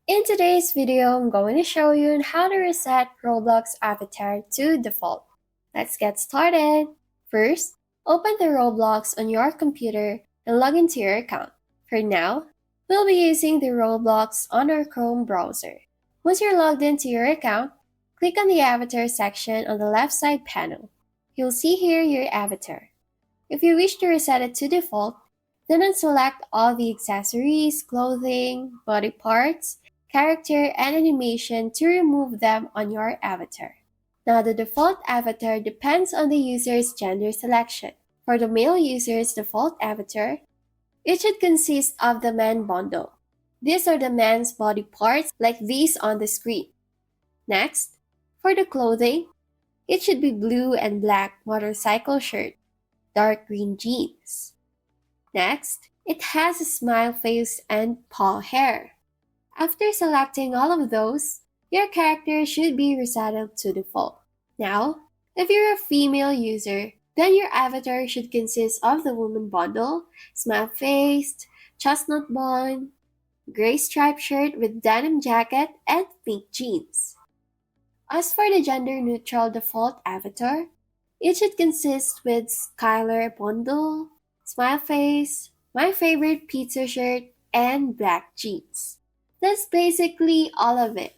In today's video, I'm going to show you how to reset Roblox avatar to default. Let's get started. First, open the Roblox on your computer and log into your account. For now, we'll be using the Roblox on our Chrome browser. Once you're logged into your account, click on the avatar section on the left side panel. You'll see here your avatar. If you wish to reset it to default, then unselect all the accessories, clothing, body parts, character, and animation to remove them on your avatar. Now, the default avatar depends on the user's gender selection. For the male user's default avatar, it should consist of the man bundle. These are the man's body parts like these on the screen. Next, for the clothing, it should be blue and black motorcycle shirt, dark green jeans. Next, it has a smile face and paw hair. After selecting all of those, your character should be resettled to default. Now, if you're a female user, then your avatar should consist of the woman bundle, smile-faced, chestnut blonde, gray striped shirt with denim jacket, and pink jeans. As for the gender-neutral default avatar, it should consist with Skylar bundle, smile face, my favorite pizza shirt, and black jeans. That's basically all of it.